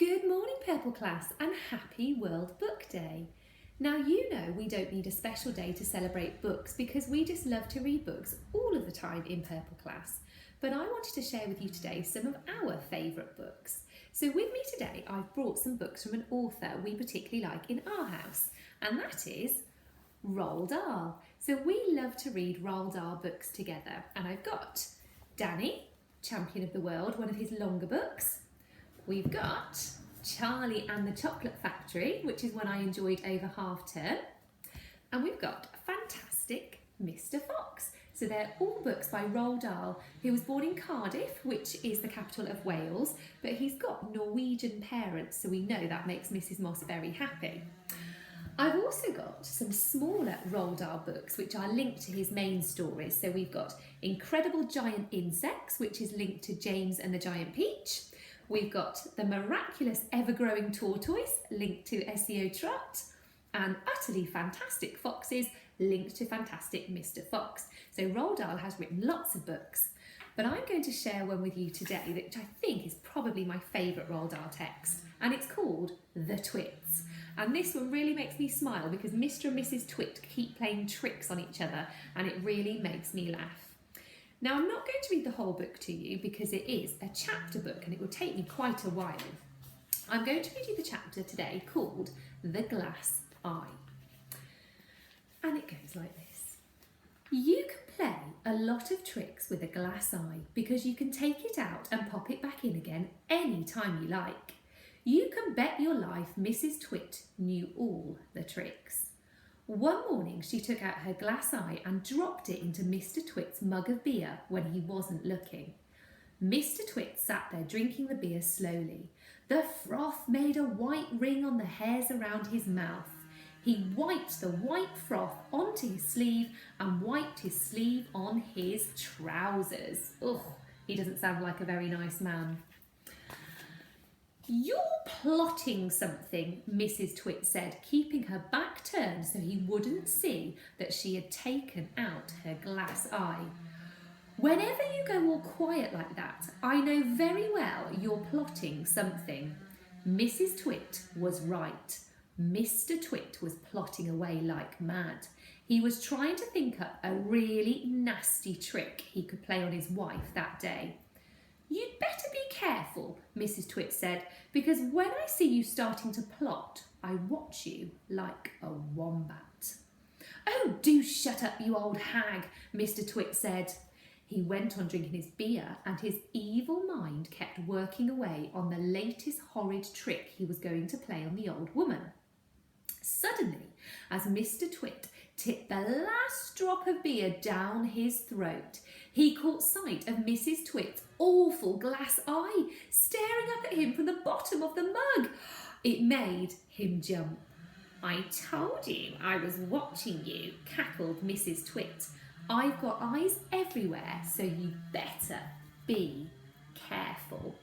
Good morning, Purple Class, and happy World Book Day. Now, you know we don't need a special day to celebrate books because we just love to read books all of the time in Purple Class. But I wanted to share with you today some of our favourite books. So with me today, I've brought some books from an author we particularly like in our house, and that is Roald Dahl. So we love to read Roald Dahl books together, and I've got Danny, Champion of the World, one of his longer books. We've got Charlie and the Chocolate Factory, which is one I enjoyed over half term. And we've got Fantastic Mr. Fox. So they're all books by Roald Dahl, who was born in Cardiff, which is the capital of Wales, but he's got Norwegian parents, so we know that makes Mrs. Moss very happy. I've also got some smaller Roald Dahl books which are linked to his main stories. So we've got Incredible Giant Insects, which is linked to James and the Giant Peach. We've got The Miraculous Ever-Growing Tortoise, linked to SEO Trot, and Utterly Fantastic Foxes, linked to Fantastic Mr. Fox. So Roald Dahl has written lots of books, but I'm going to share one with you today which I think is probably my favourite Roald Dahl text, and it's called The Twits. And this one really makes me smile because Mr. and Mrs. Twit keep playing tricks on each other, and it really makes me laugh. Now, I'm not going to read the whole book to you because it is a chapter book and it will take me quite a while. I'm going to read you the chapter today called The Glass Eye. And it goes like this. You can play a lot of tricks with a glass eye because you can take it out and pop it back in again any time you like. You can bet your life Mrs. Twit knew all the tricks. One morning she took out her glass eye and dropped it into Mr. Twit's mug of beer when he wasn't looking. Mr. Twit sat there drinking the beer slowly. The froth made a white ring on the hairs around his mouth. He wiped the white froth onto his sleeve and wiped his sleeve on his trousers. Ugh, he doesn't sound like a very nice man. You're plotting something, Mrs. Twit said, keeping her back turned so he wouldn't see that she had taken out her glass eye. Whenever you go all quiet like that, I know very well you're plotting something. Mrs. Twit was right. Mr. Twit was plotting away like mad. He was trying to think up a really nasty trick he could play on his wife that day. You'd better be careful, Mrs. Twit said, because when I see you starting to plot, I watch you like a wombat. Oh, do shut up, you old hag, Mr. Twit said. He went on drinking his beer and his evil mind kept working away on the latest horrid trick he was going to play on the old woman. Suddenly, as Mr. Twit tipped the last drop of beer down his throat, he caught sight of Mrs. Twit's awful glass eye staring up at him from the bottom of the mug. It made him jump. I told you I was watching you, cackled Mrs. Twit. I've got eyes everywhere, so you better be careful.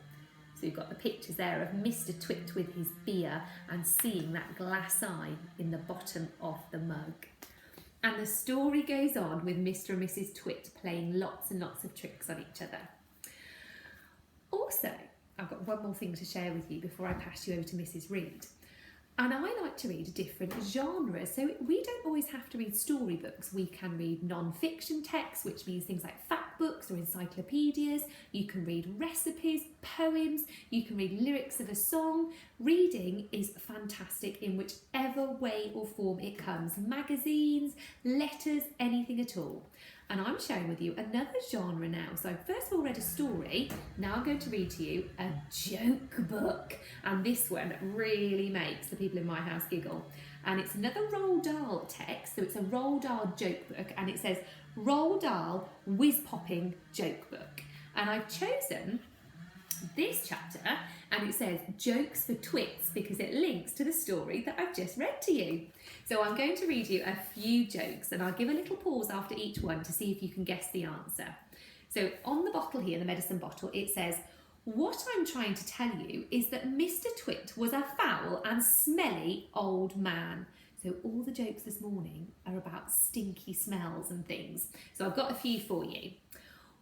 So you've got the pictures there of Mr. Twit with his beer and seeing that glass eye in the bottom of the mug. And the story goes on with Mr. and Mrs. Twit playing lots and lots of tricks on each other. Also, I've got one more thing to share with you before I pass you over to Mrs. Reid. And I like to read different genres, so we don't always have to read storybooks. We can read non-fiction texts, which means things like fact books or encyclopedias. You can read recipes, poems, you can read lyrics of a song. Reading is fantastic in whichever way or form it comes. Magazines, letters, anything at all. And I'm sharing with you another genre now. So I first of all read a story, now I'm going to read to you a joke book. And this one really makes the people in my house giggle. And it's another Roald Dahl text, so it's a Roald Dahl joke book, and it says Roald Dahl Whiz-Popping Joke Book. And I've chosen this chapter, and it says Jokes for Twits because it links to the story that I've just read to you. So I'm going to read you a few jokes, and I'll give a little pause after each one to see if you can guess the answer. So on the bottle here, the medicine bottle, it says, what I'm trying to tell you is that Mr. Twit was a foul and smelly old man. So all the jokes this morning are about stinky smells and things. So I've got a few for you.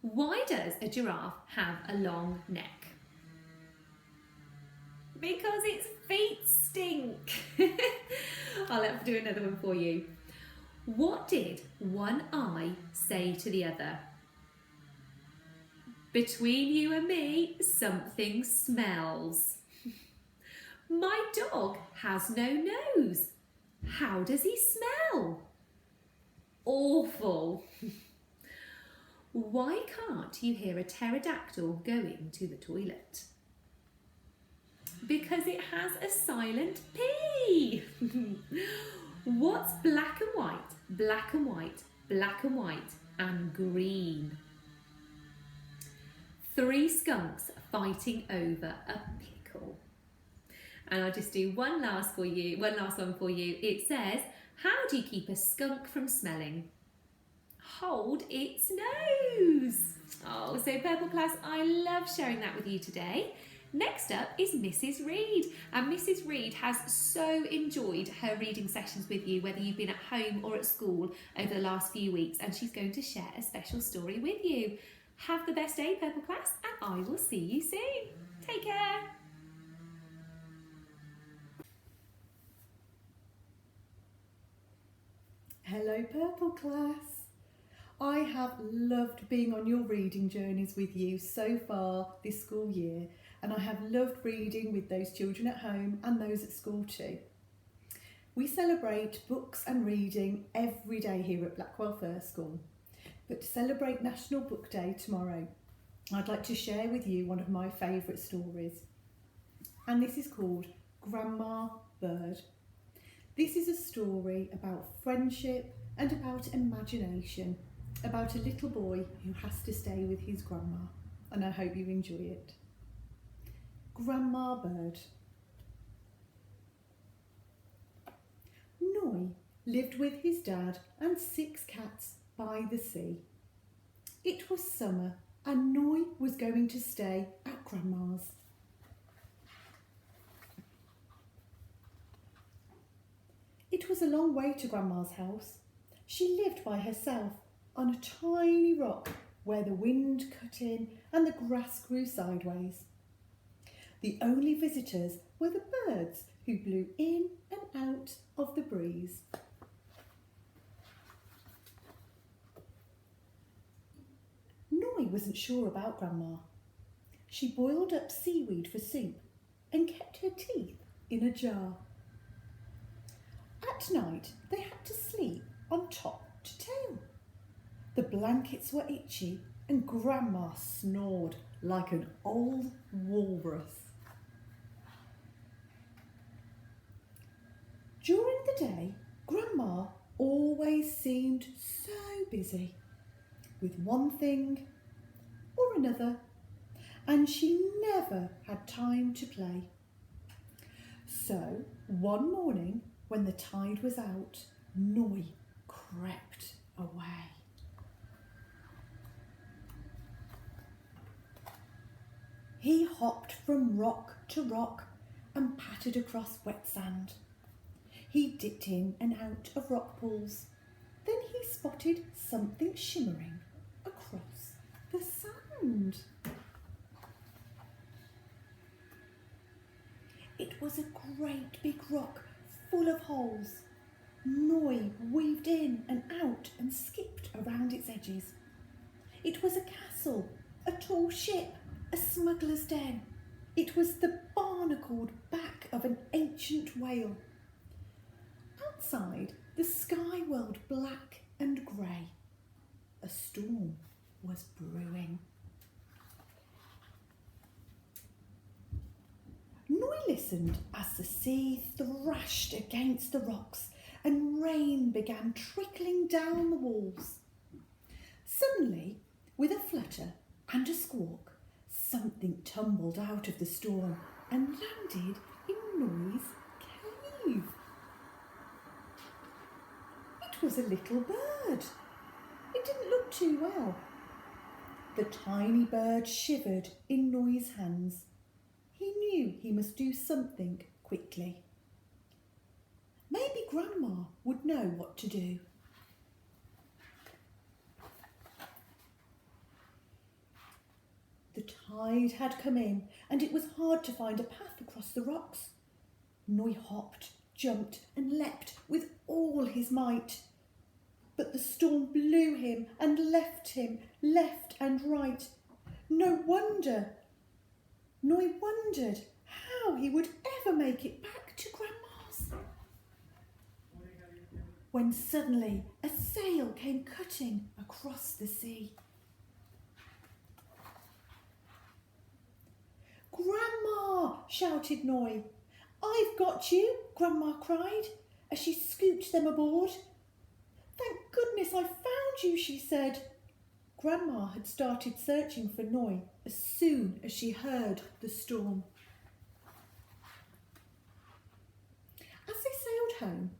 Why does a giraffe have a long neck? Because its feet stink. I'll have to do another one for you. What did one eye say to the other? Between you and me, something smells. My dog has no nose. How does he smell? Awful. Why can't you hear a pterodactyl going to the toilet? Because it has a silent P. What's black and white, black and white, black and white, and green? 3 skunks fighting over a pickle. And I'll just do one last one for you. It says, how do you keep a skunk from smelling? Hold its nose. Oh, so Purple class, I love sharing that with you today. Next up is Mrs. Reid, and Mrs. Reid has so enjoyed her reading sessions with you, whether you've been at home or at school over the last few weeks, and she's going to share a special story with you. Have the best day, Purple class, and I will see you soon. Take care. Hello Purple class. I have loved being on your reading journeys with you so far this school year, and I have loved reading with those children at home and those at school too. We celebrate books and reading every day here at Blackwell First School, but to celebrate National Book Day tomorrow, I'd like to share with you one of my favourite stories, and this is called Grandma Bird. This is a story about friendship and about imagination, about a little boy who has to stay with his grandma, and I hope you enjoy it. Grandma Bird. Noy lived with his dad and 6 cats by the sea. It was summer and Noy was going to stay at Grandma's. It was a long way to Grandma's house. She lived by herself on a tiny rock where the wind cut in and the grass grew sideways. The only visitors were the birds who blew in and out of the breeze. Noy wasn't sure about Grandma. She boiled up seaweed for soup and kept her teeth in a jar. At night, they had to sleep on top to tail. The blankets were itchy and Grandma snored like an old walrus. During the day, Grandma always seemed so busy with one thing or another, and she never had time to play. So one morning, when the tide was out, Noy crept away. He hopped from rock to rock and pattered across wet sand. He dipped in and out of rock pools. Then he spotted something shimmering across the sand. It was a great big rock full of holes. Noy weaved in and out and skipped around its edges. It was a castle, a tall ship, a smuggler's den. It was the barnacled back of an ancient whale. Outside, the sky whirled black and grey. A storm was brewing. Noy listened as the sea thrashed against the rocks and rain began trickling down the walls. Suddenly, with a flutter and a squawk, something tumbled out of the storm and landed in Noy's cave. It was a little bird. It didn't look too well. The tiny bird shivered in Noy's hands. He knew he must do something quickly. Maybe Grandma would know what to do. The Tide had come in and it was hard to find a path across the rocks. Noi hopped, jumped and leapt with all his might. But the storm blew him left and right. No wonder. Noi wondered how he would ever make it back to Grandma's. When suddenly a sail came cutting across the sea. "Grandma!" shouted Noi. "I've got you!" Grandma cried as she scooped them aboard. "Thank goodness I found you," she said. Grandma had started searching for Noi as soon as she heard the storm. As they sailed home,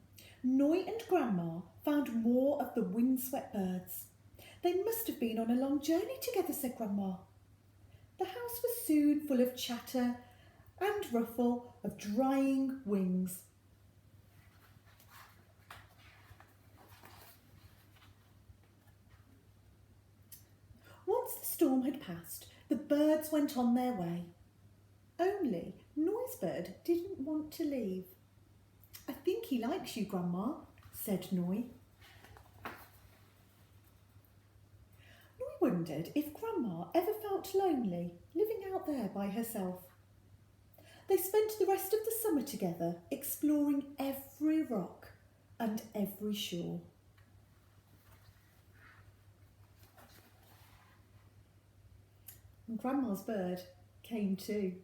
Noi and Grandma found more of the windswept birds. "They must have been on a long journey together," said Grandma. The house was soon full of chatter and ruffle of drying wings. Once the storm had passed, the birds went on their way. Only Noi's bird didn't want to leave. "I think he likes you, Grandma," said Noi. Noi wondered if Grandma ever felt lonely living out there by herself. They spent the rest of the summer together exploring every rock and every shore. And Grandma's bird came too.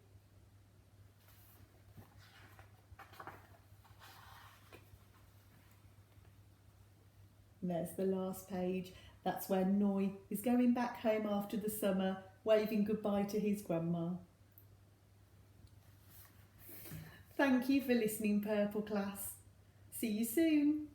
And there's the last page. That's where Noi is going back home after the summer, waving goodbye to his grandma. Thank you for listening, Purple Class. See you soon.